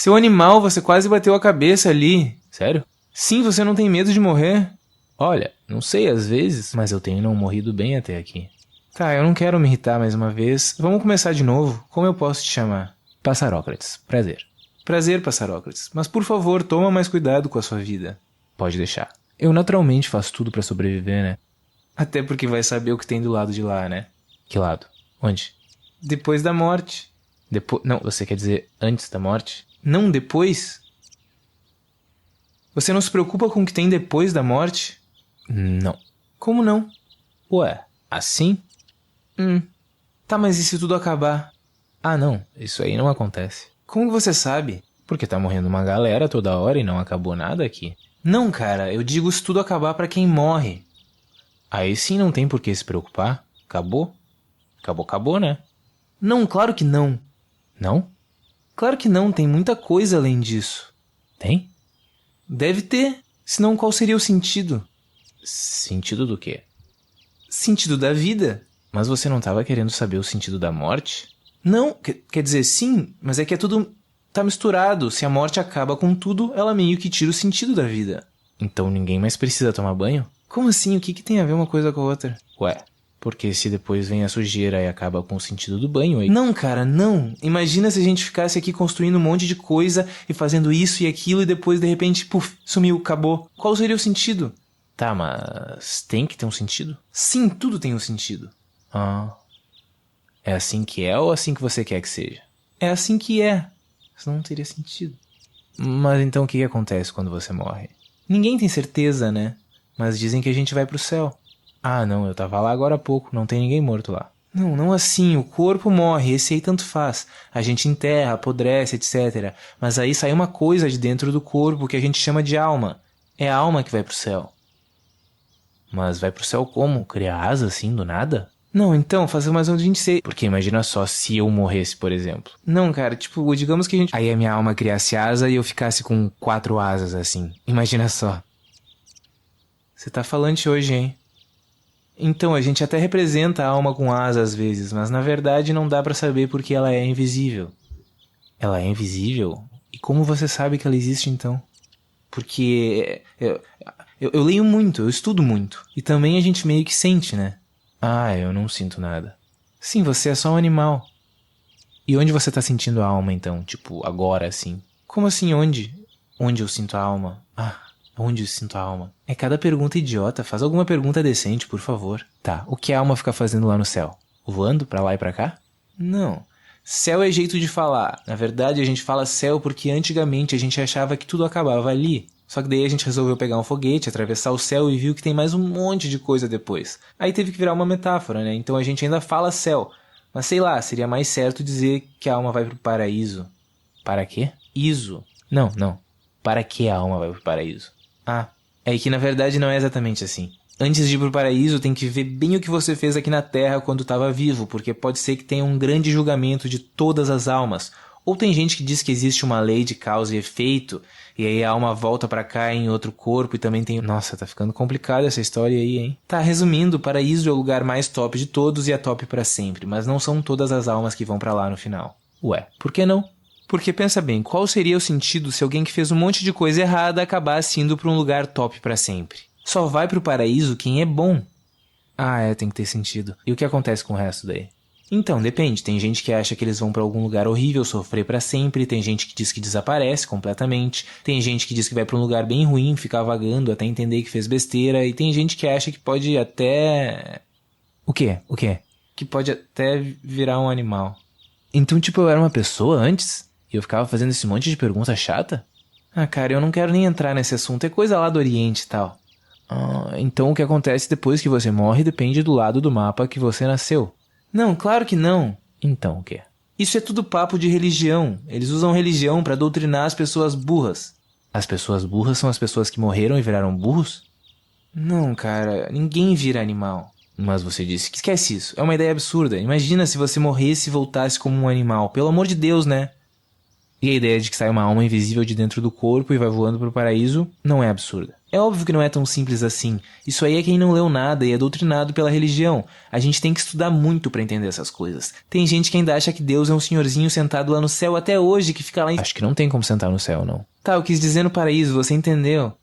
Seu animal, você quase bateu a cabeça ali. Sério? Sim, você não tem medo de morrer? Olha, não sei às vezes, mas eu tenho não morrido bem até aqui. Tá, eu não quero me irritar mais uma vez. Vamos começar de novo. Como eu posso te chamar? Passarócrates. Prazer. Prazer, Passarócrates. Mas por favor, toma mais cuidado com a sua vida. Pode deixar. Eu naturalmente faço tudo pra sobreviver, né? Até porque vai saber o que tem do lado de lá, né? Que lado? Onde? Depois da morte. Depois... Não, você quer dizer antes da morte? Não, depois? Você não se preocupa com o que tem depois da morte? Não. Como não? Ué, assim? Tá, mas e se tudo acabar? Ah, não. Isso aí não acontece. Como você sabe? Porque tá morrendo uma galera toda hora e não acabou nada aqui. Não, cara. Eu digo se tudo acabar pra quem morre. Aí sim não tem por que se preocupar. Acabou? Acabou, né? Não, claro que não. Não? Claro que não. Tem muita coisa além disso. Tem? Deve ter. Senão qual seria o sentido? Sentido do quê? Sentido da vida. Mas você não estava querendo saber o sentido da morte? Não, quer dizer, sim, mas é que é tudo... tá misturado. Se a morte acaba com tudo, ela meio que tira o sentido da vida. Então ninguém mais precisa tomar banho? Como assim? O que tem a ver uma coisa com a outra? Ué, porque se depois vem a sujeira e acaba com o sentido do banho aí... Não, cara, não. Imagina se a gente ficasse aqui construindo um monte de coisa e fazendo isso e aquilo e depois de repente, puf, sumiu, acabou. Qual seria o sentido? Tá, mas tem que ter um sentido? Sim, tudo tem um sentido. Ah. É assim que é ou assim que você quer que seja? É assim que é. Senão não teria sentido. Mas então o que acontece quando você morre? Ninguém tem certeza, né? Mas dizem que a gente vai pro céu. Ah, não, eu tava lá agora há pouco, não tem ninguém morto lá. Não, não assim, o corpo morre, esse aí tanto faz. A gente enterra, apodrece, etc. Mas aí sai uma coisa de dentro do corpo que a gente chama de alma. É a alma que vai pro céu. Mas vai pro céu como? Criar asa assim, do nada? Não, então, fazer mais onde a gente ser. Porque imagina só se eu morresse, por exemplo. Não, cara, tipo, digamos que a gente... Aí a minha alma criasse asa e eu ficasse com 4 asas, assim. Imagina só. Você tá falante hoje, hein? Então, a gente até representa a alma com asa às vezes, mas na verdade não dá pra saber porque ela é invisível. Ela é invisível? E como você sabe que ela existe, então? Porque... Eu leio muito, eu estudo muito. E também a gente meio que sente, né? Ah, eu não sinto nada. Sim, você é só um animal. E onde você tá sentindo a alma, então? Tipo, agora, assim. Como assim, onde? Onde eu sinto a alma? Ah, onde eu sinto a alma? É cada pergunta idiota. Faz alguma pergunta decente, por favor. Tá, o que a alma fica fazendo lá no céu? Voando pra lá e pra cá? Não. Céu é jeito de falar. Na verdade, a gente fala céu porque antigamente a gente achava que tudo acabava ali. Só que daí a gente resolveu pegar um foguete, atravessar o céu e viu que tem mais um monte de coisa depois. Aí teve que virar uma metáfora, né? Então a gente ainda fala céu. Mas sei lá, seria mais certo dizer que a alma vai pro paraíso. Para quê? Iso. Não, não. Para que a alma vai pro paraíso? Ah, é que na verdade não é exatamente assim. Antes de ir pro paraíso, tem que ver bem o que você fez aqui na Terra quando estava vivo, porque pode ser que tenha um grande julgamento de todas as almas. Ou tem gente que diz que existe uma lei de causa e efeito, e aí a alma volta pra cá em outro corpo e também tem... Nossa, tá ficando complicada essa história aí, hein? Tá, resumindo, o paraíso é o lugar mais top de todos e é top pra sempre, mas não são todas as almas que vão pra lá no final. Ué, por que não? Porque pensa bem, qual seria o sentido se alguém que fez um monte de coisa errada acabasse indo pra um lugar top pra sempre? Só vai pro paraíso quem é bom. Ah, é, tem que ter sentido. E o que acontece com o resto daí? Então, depende. Tem gente que acha que eles vão pra algum lugar horrível sofrer pra sempre, tem gente que diz que desaparece completamente, tem gente que diz que vai pra um lugar bem ruim, ficar vagando até entender que fez besteira, e tem gente que acha que pode até... O quê? O quê? Que pode até virar um animal. Então, tipo, eu era uma pessoa antes? E eu ficava fazendo esse monte de pergunta chata? Ah, cara, eu não quero nem entrar nesse assunto, é coisa lá do Oriente e tal. Ah, então o que acontece depois que você morre depende do lado do mapa que você nasceu. Não, claro que não. Então o quê? Isso é tudo papo de religião. Eles usam religião pra doutrinar as pessoas burras. As pessoas burras são as pessoas que morreram e viraram burros? Não, cara, ninguém vira animal. Mas você disse que esquece isso. É uma ideia absurda. Imagina se você morresse e voltasse como um animal. Pelo amor de Deus, né? E a ideia de que sai uma alma invisível de dentro do corpo e vai voando pro paraíso não é absurda. É óbvio que não é tão simples assim. Isso aí é quem não leu nada e é doutrinado pela religião. A gente tem que estudar muito pra entender essas coisas. Tem gente que ainda acha que Deus é um senhorzinho sentado lá no céu até hoje, que fica lá em... Acho que não tem como sentar no céu, não. Tá, eu quis dizer no paraíso, você entendeu?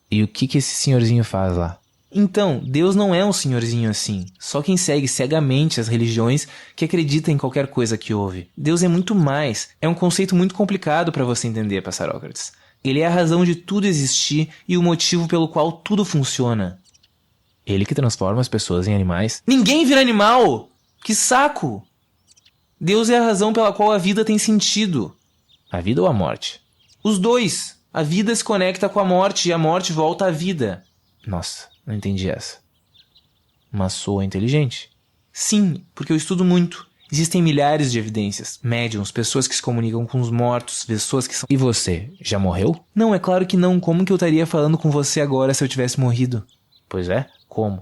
E o que esse senhorzinho faz lá? Então, Deus não é um senhorzinho assim. Só quem segue cegamente as religiões que acredita em qualquer coisa que ouve. Deus é muito mais. É um conceito muito complicado para você entender, Passarócrates. Ele é a razão de tudo existir e o motivo pelo qual tudo funciona. Ele que transforma as pessoas em animais. Ninguém vira animal! Que saco! Deus é a razão pela qual a vida tem sentido. A vida ou a morte? Os dois! A vida se conecta com a morte e a morte volta à vida. Nossa, não entendi essa. Mas soa inteligente. Sim, porque eu estudo muito. Existem milhares de evidências. Médiums, pessoas que se comunicam com os mortos, pessoas que são... E você, já morreu? Não, é claro que não. Como que eu estaria falando com você agora se eu tivesse morrido? Pois é, como?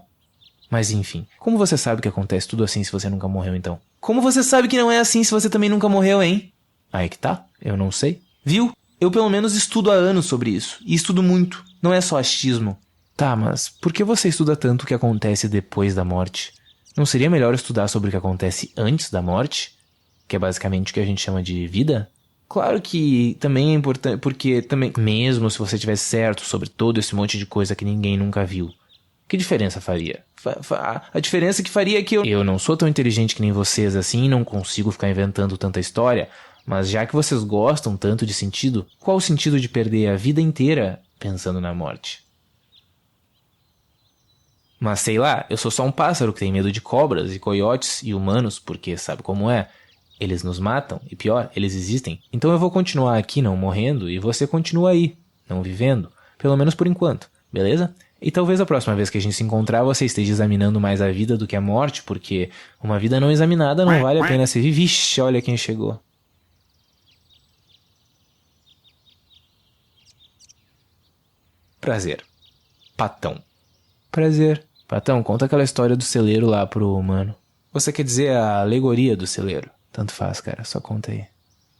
Mas enfim, como você sabe que acontece tudo assim se você nunca morreu então? Como você sabe que não é assim se você também nunca morreu, hein? Aí que tá, eu não sei. Viu? Eu pelo menos estudo há anos sobre isso. E estudo muito. Não é só achismo. Tá, mas por que você estuda tanto o que acontece depois da morte? Não seria melhor estudar sobre o que acontece antes da morte? Que é basicamente o que a gente chama de vida? Claro que também é importante, porque também, mesmo se você tivesse certo sobre todo esse monte de coisa que ninguém nunca viu, que diferença faria? A diferença que faria é que eu não sou tão inteligente que nem vocês assim e não consigo ficar inventando tanta história, mas já que vocês gostam tanto de sentido, qual o sentido de perder a vida inteira pensando na morte? Mas sei lá, eu sou só um pássaro que tem medo de cobras e coiotes e humanos, porque sabe como é? Eles nos matam, e pior, eles existem. Então eu vou continuar aqui não morrendo e você continua aí, não vivendo. Pelo menos por enquanto, beleza? E talvez a próxima vez que a gente se encontrar você esteja examinando mais a vida do que a morte, porque uma vida não examinada não vale a pena ser vivida. Vixe, olha quem chegou. Prazer. Patão. Prazer. Patão, conta aquela história do celeiro lá pro humano. Você quer dizer a alegoria do celeiro? Tanto faz, cara, só conta aí.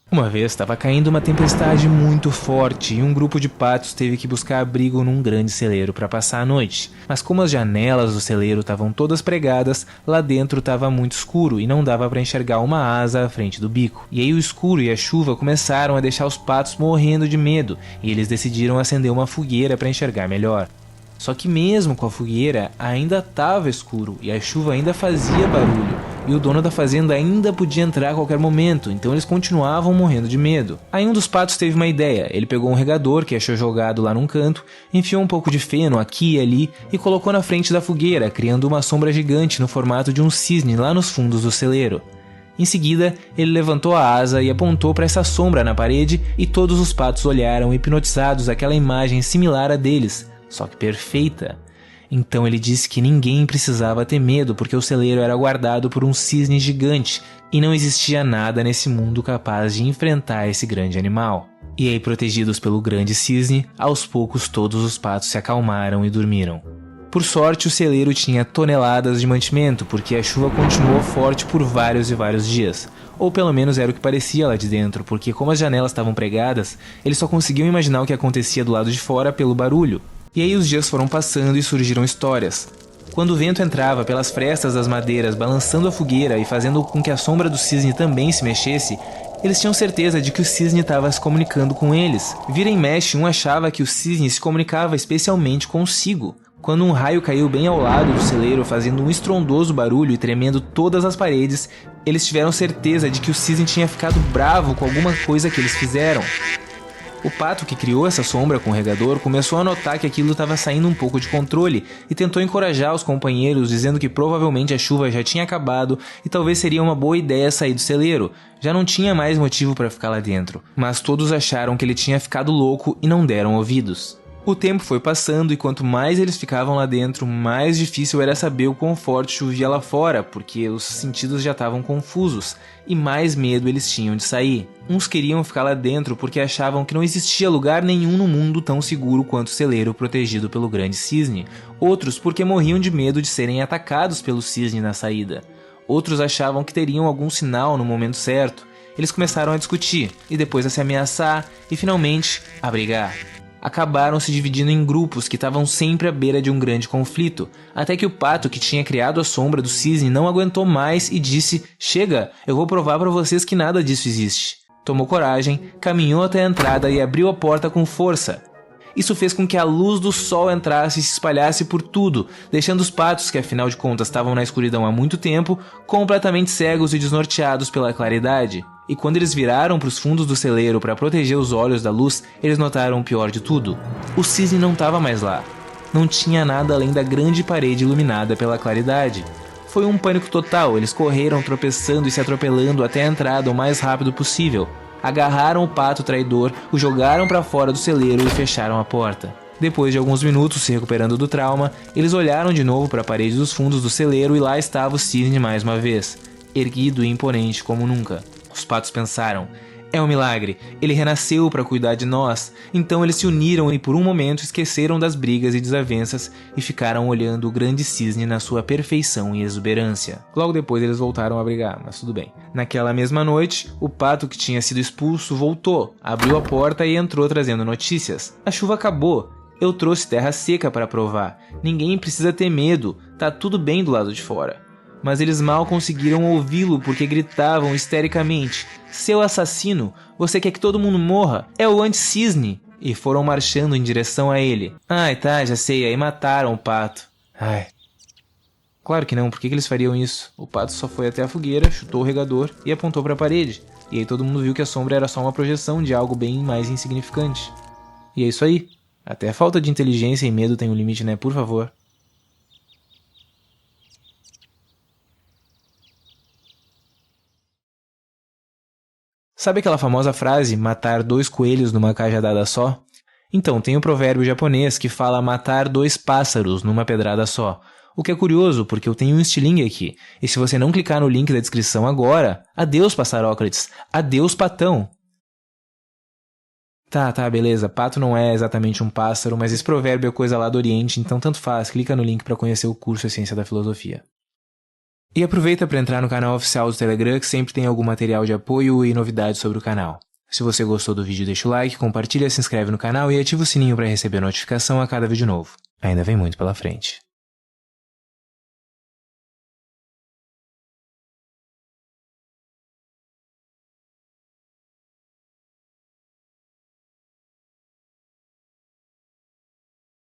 Uma vez estava caindo uma tempestade muito forte e um grupo de patos teve que buscar abrigo num grande celeiro para passar a noite. Mas como as janelas do celeiro estavam todas pregadas, lá dentro estava muito escuro e não dava para enxergar uma asa à frente do bico. E aí o escuro e a chuva começaram a deixar os patos morrendo de medo e eles decidiram acender uma fogueira para enxergar melhor. Só que mesmo com a fogueira ainda estava escuro e a chuva ainda fazia barulho e o dono da fazenda ainda podia entrar a qualquer momento, então eles continuavam morrendo de medo. Aí um dos patos teve uma ideia, ele pegou um regador que achou jogado lá num canto, enfiou um pouco de feno aqui e ali e colocou na frente da fogueira, criando uma sombra gigante no formato de um cisne lá nos fundos do celeiro. Em seguida, ele levantou a asa e apontou para essa sombra na parede e todos os patos olharam hipnotizados aquela imagem similar à deles, só que perfeita. Então ele disse que ninguém precisava ter medo porque o celeiro era guardado por um cisne gigante e não existia nada nesse mundo capaz de enfrentar esse grande animal. E aí, protegidos pelo grande cisne, aos poucos todos os patos se acalmaram e dormiram. Por sorte, o celeiro tinha toneladas de mantimento porque a chuva continuou forte por vários e vários dias. Ou pelo menos era o que parecia lá de dentro, porque como as janelas estavam pregadas, eles só conseguiam imaginar o que acontecia do lado de fora pelo barulho. E aí os dias foram passando e surgiram histórias. Quando o vento entrava pelas frestas das madeiras, balançando a fogueira e fazendo com que a sombra do cisne também se mexesse, eles tinham certeza de que o cisne estava se comunicando com eles. Vira e mexe, um achava que o cisne se comunicava especialmente consigo. Quando um raio caiu bem ao lado do celeiro, fazendo um estrondoso barulho e tremendo todas as paredes, eles tiveram certeza de que o cisne tinha ficado bravo com alguma coisa que eles fizeram. O pato que criou essa sombra com o regador começou a notar que aquilo estava saindo um pouco de controle e tentou encorajar os companheiros, dizendo que provavelmente a chuva já tinha acabado e talvez seria uma boa ideia sair do celeiro. Já não tinha mais motivo para ficar lá dentro, mas todos acharam que ele tinha ficado louco e não deram ouvidos. O tempo foi passando e quanto mais eles ficavam lá dentro, mais difícil era saber o quão forte chovia lá fora, porque os sentidos já estavam confusos, e mais medo eles tinham de sair. Uns queriam ficar lá dentro porque achavam que não existia lugar nenhum no mundo tão seguro quanto o celeiro protegido pelo grande cisne. Outros porque morriam de medo de serem atacados pelo cisne na saída. Outros achavam que teriam algum sinal no momento certo. Eles começaram a discutir, e depois a se ameaçar, e finalmente a brigar. Acabaram se dividindo em grupos que estavam sempre à beira de um grande conflito, até que o pato que tinha criado a sombra do cisne não aguentou mais e disse: "Chega, eu vou provar para vocês que nada disso existe." Tomou coragem, caminhou até a entrada e abriu a porta com força. Isso fez com que a luz do sol entrasse e se espalhasse por tudo, deixando os patos, que afinal de contas estavam na escuridão há muito tempo, completamente cegos e desnorteados pela claridade. E quando eles viraram para os fundos do celeiro para proteger os olhos da luz, eles notaram o pior de tudo. O cisne não estava mais lá. Não tinha nada além da grande parede iluminada pela claridade. Foi um pânico total, eles correram tropeçando e se atropelando até a entrada o mais rápido possível. Agarraram o pato traidor, o jogaram para fora do celeiro e fecharam a porta. Depois de alguns minutos se recuperando do trauma, eles olharam de novo para a parede dos fundos do celeiro e lá estava o cisne mais uma vez, erguido e imponente como nunca. Os patos pensaram: "É um milagre, ele renasceu para cuidar de nós." Então eles se uniram e por um momento esqueceram das brigas e desavenças e ficaram olhando o grande cisne na sua perfeição e exuberância. Logo depois eles voltaram a brigar, mas tudo bem. Naquela mesma noite, o pato que tinha sido expulso voltou, abriu a porta e entrou trazendo notícias. "A chuva acabou. Eu trouxe terra seca para provar. Ninguém precisa ter medo, tá tudo bem do lado de fora." Mas eles mal conseguiram ouvi-lo porque gritavam histericamente: "Seu assassino, você quer que todo mundo morra? É o anti-cisne!" E foram marchando em direção a ele. "Ai, tá, já sei, aí mataram o pato." "Ai." Claro que não, por que eles fariam isso? O pato só foi até a fogueira, chutou o regador e apontou para a parede. E aí todo mundo viu que a sombra era só uma projeção de algo bem mais insignificante. E é isso aí. Até a falta de inteligência e medo tem um limite, né? Por favor. Sabe aquela famosa frase, matar 2 coelhos numa cajadada só? Então, tem um provérbio japonês que fala matar 2 pássaros numa pedrada só. O que é curioso, porque eu tenho um estilingue aqui. E se você não clicar no link da descrição agora, adeus passarócrates, adeus patão. Tá, beleza, pato não é exatamente um pássaro, mas esse provérbio é coisa lá do Oriente, então tanto faz, clica no link para conhecer o curso Essência da Filosofia. E aproveita para entrar no canal oficial do Telegram, que sempre tem algum material de apoio e novidades sobre o canal. Se você gostou do vídeo, deixa o like, compartilha, se inscreve no canal e ativa o sininho para receber notificação a cada vídeo novo. Ainda vem muito pela frente.